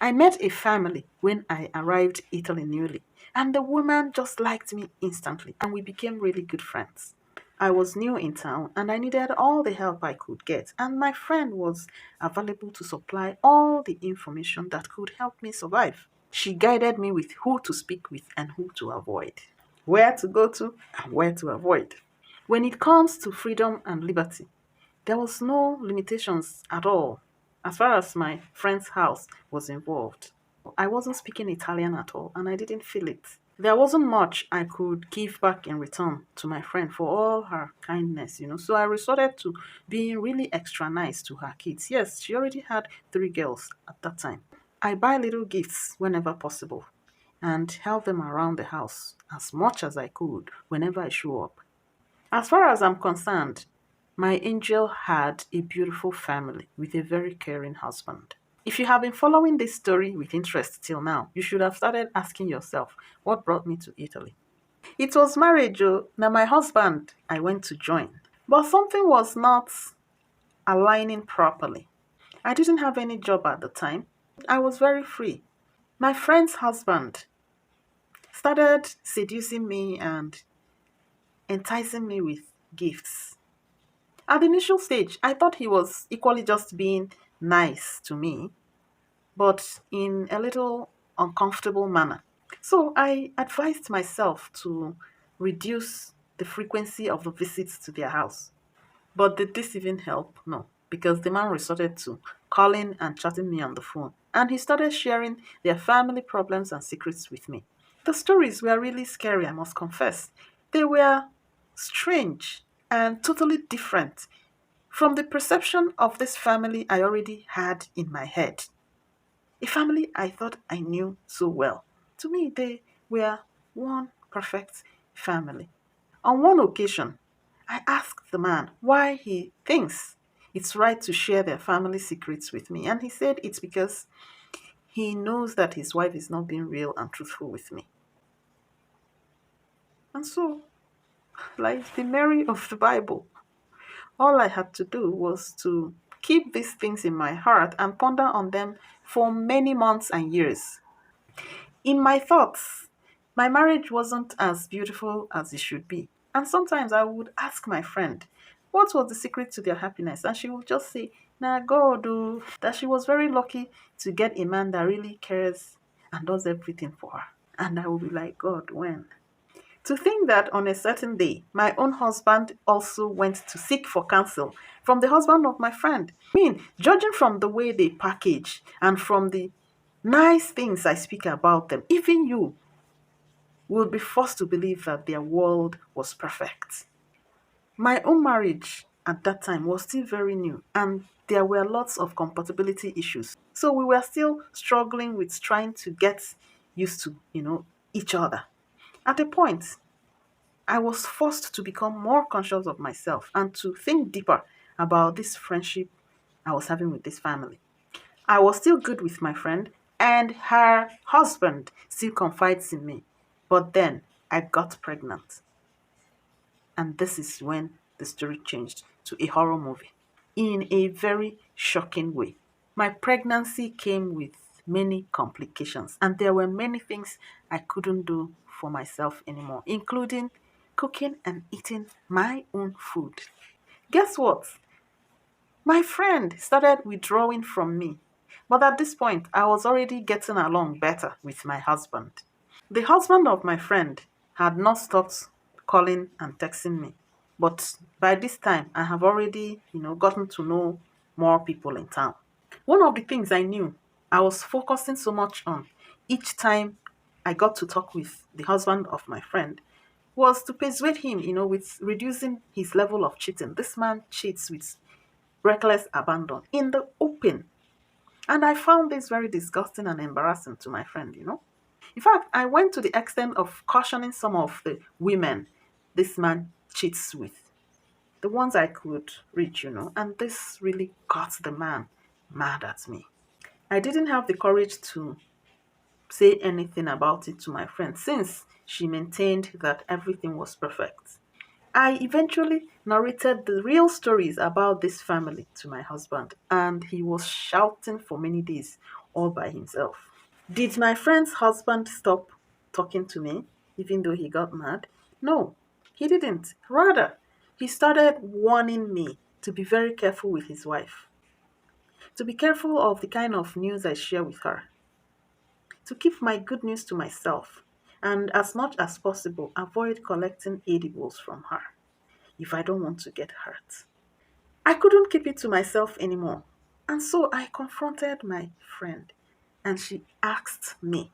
I met a family when I arrived Italy newly, and the woman just liked me instantly, and we became really good friends. I was new in town and I needed all the help I could get, and my friend was available to supply all the information that could help me survive. She guided me with who to speak with and who to avoid, where to go to and where to avoid. When it comes to freedom and liberty, there was no limitations at all as far as my friend's house was involved. I wasn't speaking Italian at all and I didn't feel it. There wasn't much I could give back in return to my friend for all her kindness. So I resorted to being really extra nice to her kids. Yes, she already had three girls at that time. I buy little gifts whenever possible and help them around the house as much as I could whenever I show up. As far as I'm concerned, my angel had a beautiful family with a very caring husband. If you have been following this story with interest till now, you should have started asking yourself, what brought me to Italy? It was marriage, oh. Now my husband I went to join. But something was not aligning properly. I didn't have any job at the time. I was very free. My friend's husband started seducing me and enticing me with gifts. At the initial stage, I thought he was equally just being nice to me, but in a little uncomfortable manner. So I advised myself to reduce the frequency of the visits to their house. But did this even help? No, because the man resorted to calling and chatting me on the phone, and he started sharing their family problems and secrets with me. The stories were really scary, I must confess. They were strange and totally different from the perception of this family I already had in my head. A family I thought I knew so well. To me, they were one perfect family. On one occasion, I asked the man why he thinks it's right to share their family secrets with me, and he said it's because he knows that his wife is not being real and truthful with me. And so, like the Mary of the Bible, all I had to do was to keep these things in my heart and ponder on them for many months and years. In my thoughts, my marriage wasn't as beautiful as it should be. And sometimes I would ask my friend, what was the secret to their happiness? And she would just say, nah, God, oh, that she was very lucky to get a man that really cares and does everything for her. And I would be like, God, when? To think that on a certain day, my own husband also went to seek for counsel from the husband of my friend. I mean, judging from the way they package and from the nice things I speak about them, even you will be forced to believe that their world was perfect. My own marriage at that time was still very new and there were lots of compatibility issues. So we were still struggling with trying to get used to each other. At a point, I was forced to become more conscious of myself and to think deeper about this friendship I was having with this family. I was still good with my friend, and her husband still confides in me. But then I got pregnant, and this is when the story changed to a horror movie in a very shocking way. My pregnancy came with many complications, and there were many things I couldn't do for myself anymore, including cooking and eating my own food. Guess what? My friend started withdrawing from me. But at this point, I was already getting along better with my husband. The husband of my friend had not stopped calling and texting me. But by this time, I have already gotten to know more people in town. One of the things I knew I was focusing so much on each time I got to talk with the husband of my friend was to persuade him with reducing his level of cheating. This man cheats with reckless abandon in the open. And I found this very disgusting and embarrassing to my friend. In fact, I went to the extent of cautioning some of the women this man cheats with, the ones I could reach, and this really got the man mad at me. I didn't have the courage to say anything about it to my friend since she maintained that everything was perfect. I eventually narrated the real stories about this family to my husband, and he was shouting for many days. all by himself. Did my friend's husband stop talking to me even though he got mad? No, he didn't. Rather, he started warning me to be very careful with his wife, to be careful of the kind of news I share with her, to keep my good news to myself, and as much as possible, avoid collecting edibles from her if I don't want to get hurt. I couldn't keep it to myself anymore, and so I confronted my friend, and she asked me,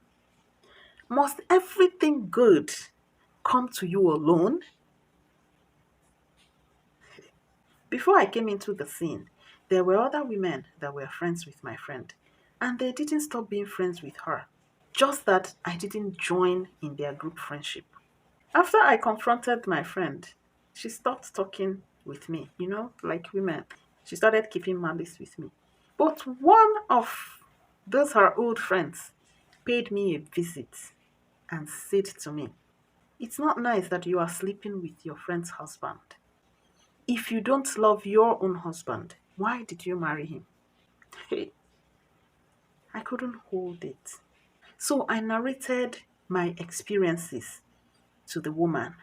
must everything good come to you alone? Before I came into the scene, there were other women that were friends with my friend, and they didn't stop being friends with her. Just that I didn't join in their group friendship. After I confronted my friend, she stopped talking with me, like women. She started keeping malice with me. But one of those her old friends paid me a visit and said to me, it's not nice that you are sleeping with your friend's husband. If you don't love your own husband, why did you marry him? Hey, I couldn't hold it. So I narrated my experiences to the woman.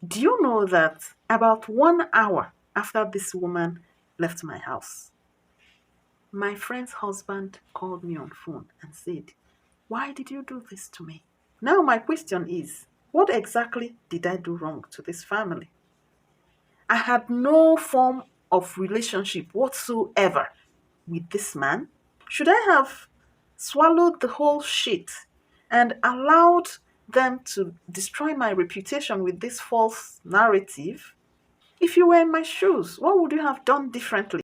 Do you know that about 1 hour after this woman left my house, my friend's husband called me on phone and said, why did you do this to me? Now my question is, what exactly did I do wrong to this family? I had no form of relationship whatsoever with this man. Should I have swallowed the whole shit and allowed them to destroy my reputation with this false narrative? If you were in my shoes, what would you have done differently?